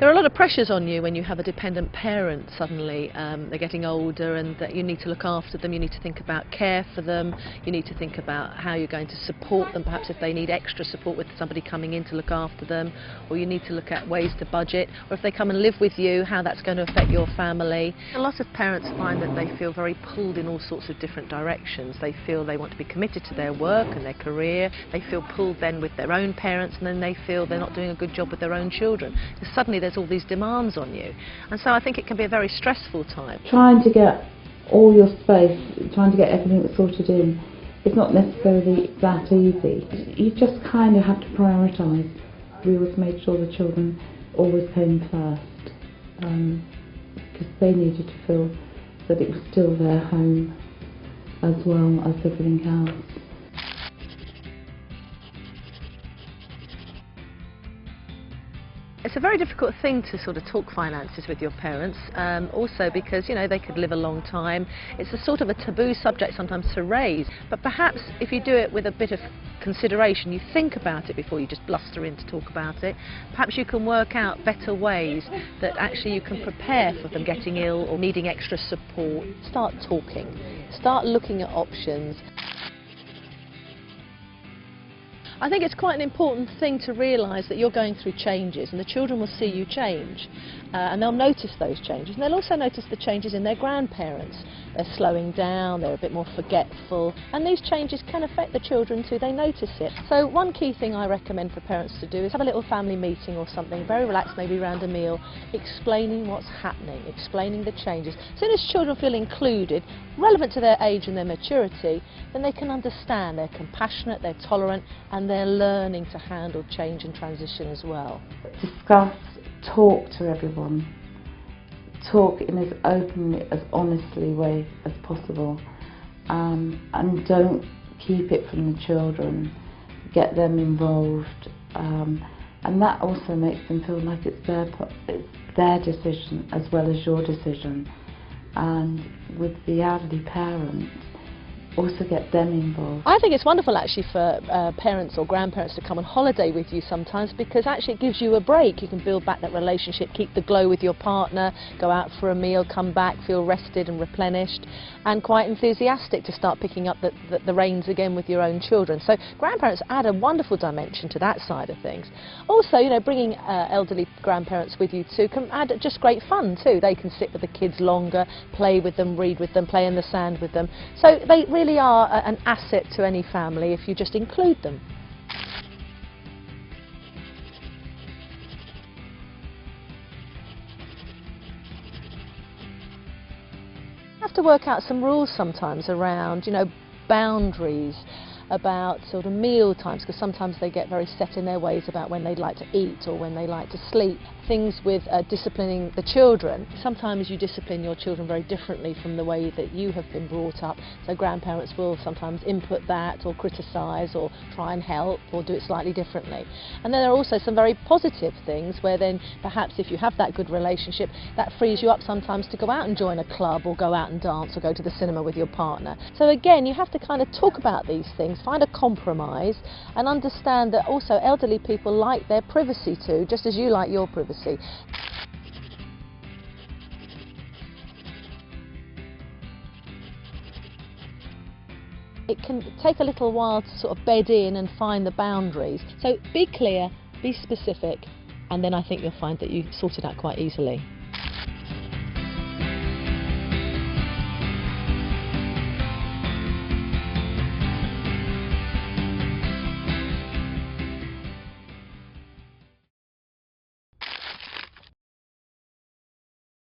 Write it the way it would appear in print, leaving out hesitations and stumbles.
There are a lot of pressures on you when you have a dependent parent suddenly. They're getting older and that you need to look after them, you need to think about care for them, you need to think about how you're going to support them, perhaps if they need extra support with somebody coming in to look after them, or you need to look at ways to budget, or if they come and live with you, how that's going to affect your family. A lot of parents find that they feel very pulled in all sorts of different directions. They feel they want to be committed to their work and their career, they feel pulled then with their own parents, and then they feel they're not doing a good job with their own children. Because suddenly there's all these demands on you, and so I think it can be a very stressful time. Trying to get all your space, trying to get everything sorted in, it's not necessarily that easy. You just kind of have to prioritise. We always made sure the children always came first, because they needed to feel that it was still their home as well as everything else. It's a very difficult thing to sort of talk finances with your parents, also because, you know, they could live a long time. It's a sort of a taboo subject sometimes to raise, but perhaps if you do it with a bit of consideration, you think about it before you just bluster in to talk about it, perhaps you can work out better ways that actually you can prepare for them getting ill or needing extra support. Start talking, start looking at options. I think it's quite an important thing to realise that you're going through changes, and the children will see you change, and they'll notice those changes, and they'll also notice the changes in their grandparents. They're slowing down, they're a bit more forgetful, and these changes can affect the children too, they notice it. So one key thing I recommend for parents to do is have a little family meeting or something, very relaxed, maybe around a meal, explaining what's happening, explaining the changes. As soon as children feel included, relevant to their age and their maturity, then they can understand, they're compassionate, they're tolerant, and they're learning to handle change and transition as well. Discuss, talk to everyone. Talk in as openly, as honestly way as possible, and don't keep it from the children. Get them involved, and that also makes them feel like it's their decision as well as your decision. And with the elderly parents, also get them involved. I think it's wonderful actually for parents or grandparents to come on holiday with you sometimes, because actually it gives you a break. You can build back that relationship, keep the glow with your partner, go out for a meal, come back, feel rested and replenished, and quite enthusiastic to start picking up the reins again with your own children. So grandparents add a wonderful dimension to that side of things. Also, you know, bringing elderly grandparents with you too can add just great fun too. They can sit with the kids longer, play with them, read with them, play in the sand with them. So they really are an asset to any family if you just include them. You have to work out some rules sometimes around, you know, boundaries, about sort of meal times, because sometimes they get very set in their ways about when they'd like to eat or when they like to sleep. Things with disciplining the children. Sometimes you discipline your children very differently from the way that you have been brought up, so grandparents will sometimes input that or criticise or try and help or do it slightly differently. And then there are also some very positive things where then perhaps if you have that good relationship, that frees you up sometimes to go out and join a club or go out and dance or go to the cinema with your partner. So again, you have to kind of talk about these things, find a compromise, and understand that also elderly people like their privacy too, just as you like your privacy. It can take a little while to sort of bed in and find the boundaries. So be clear, be specific, and then I think you'll find that you sort it out quite easily.